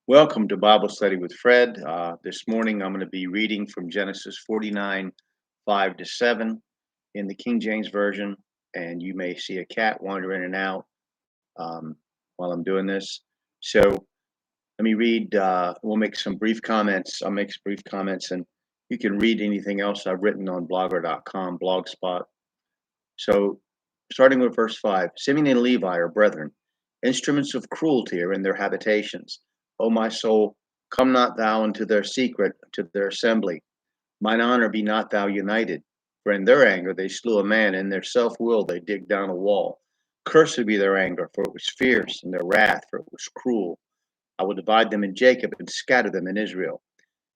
Welcome to Bible Study with Fred. This morning I'm going to be reading from Genesis 49, 5 to 7 in the King James Version. And you may see a cat wander in and out while I'm doing this. So let me read. We'll make some brief comments. I'll make some brief comments, and you can read anything else I've written on blogger.com, Blogspot. So starting with verse 5, Simeon and Levi are brethren, instruments of cruelty are in their habitations. O my soul, come not thou into their secret, to their assembly. Mine honor be not thou united. For in their anger they slew a man, in their self-will they digged down a wall. Cursed be their anger, for it was fierce, and their wrath, for it was cruel. I will divide them in Jacob and scatter them in Israel.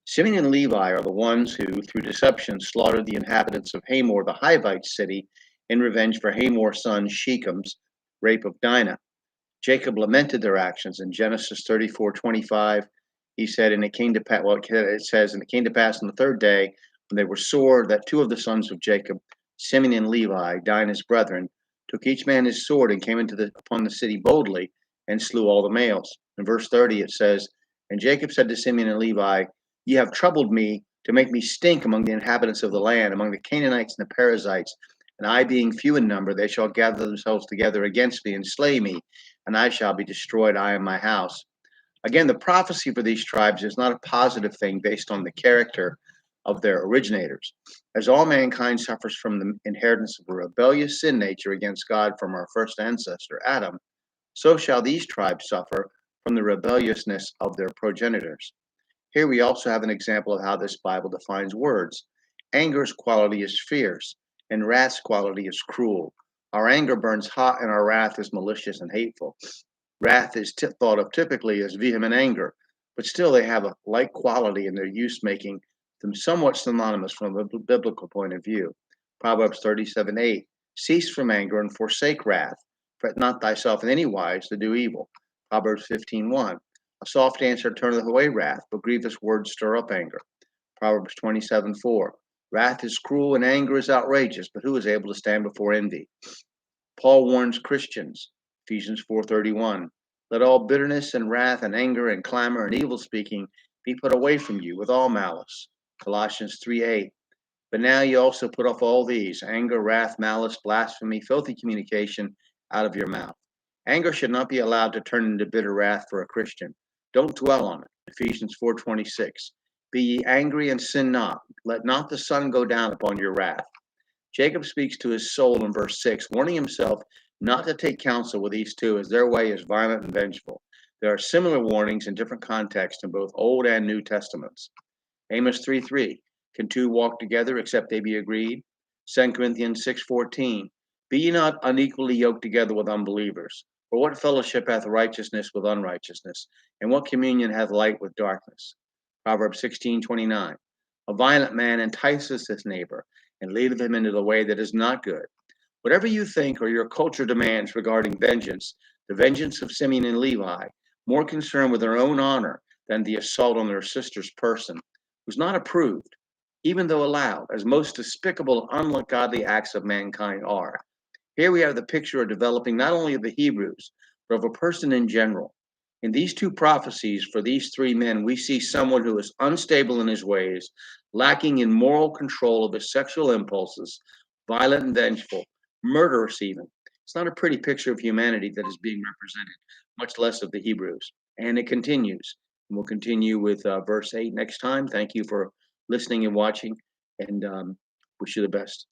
Simeon and Levi are the ones who, through deception, slaughtered the inhabitants of Hamor, the Hivite city, in revenge for Hamor's son Shechem's rape of Dinah. Jacob lamented their actions in Genesis 34:25. He said, and it came to pass, it says, and it came to pass on the third day, when they were sore, that two of the sons of Jacob, Simeon and Levi, Dinah's brethren, took each man his sword and came upon the city boldly and slew all the males. In verse 30, it says, and Jacob said to Simeon and Levi, ye have troubled me to make me stink among the inhabitants of the land, among the Canaanites and the Perizzites. And I, being few in number, they shall gather themselves together against me and slay me, and I shall be destroyed, I and my house. Again, the prophecy for these tribes is not a positive thing based on the character of their originators. As all mankind suffers from the inheritance of a rebellious sin nature against God from our first ancestor, Adam, so shall these tribes suffer from the rebelliousness of their progenitors. Here we also have an example of how this Bible defines words. Anger's quality is fierce, and wrath's quality is cruel. Our anger burns hot, and our wrath is malicious and hateful. Wrath is thought of typically as vehement anger, but still they have a like quality in their use, making them somewhat synonymous from a biblical point of view. Proverbs 37:8, cease from anger and forsake wrath. Fret not thyself in any wise to do evil. Proverbs 15:1, a soft answer turneth away wrath, but grievous words stir up anger. Proverbs 27:4, wrath is cruel and anger is outrageous, but who is able to stand before envy? Paul warns Christians, Ephesians 4:31, let all bitterness and wrath and anger and clamor and evil speaking be put away from you with all malice. Colossians 3:8, but now you also put off all these, anger, wrath, malice, blasphemy, filthy communication out of your mouth. Anger should not be allowed to turn into bitter wrath for a Christian. Don't dwell on it. Ephesians 4:26, be ye angry and sin not. Let not the sun go down upon your wrath. Jacob speaks to his soul in verse 6, warning himself not to take counsel with these two, as their way is violent and vengeful. There are similar warnings in different contexts in both Old and New Testaments. Amos 3:3, can two walk together except they be agreed? 2 Corinthians 6:14, be ye not unequally yoked together with unbelievers. For what fellowship hath righteousness with unrighteousness? And what communion hath light with darkness? Proverbs 16:29, a violent man entices his neighbor and leadeth him into the way that is not good. Whatever you think or your culture demands regarding vengeance, the vengeance of Simeon and Levi, more concerned with their own honor than the assault on their sister's person, was not approved, even though allowed, as most despicable and ungodly acts of mankind are. Here we have the picture of developing not only of the Hebrews, but of a person in general. In these two prophecies for these three men, we see someone who is unstable in his ways, lacking in moral control of his sexual impulses, violent and vengeful, murderous even. It's not a pretty picture of humanity that is being represented, much less of the Hebrews. And it continues. And we'll continue with verse 8 next time. Thank you for listening and watching, and wish you the best.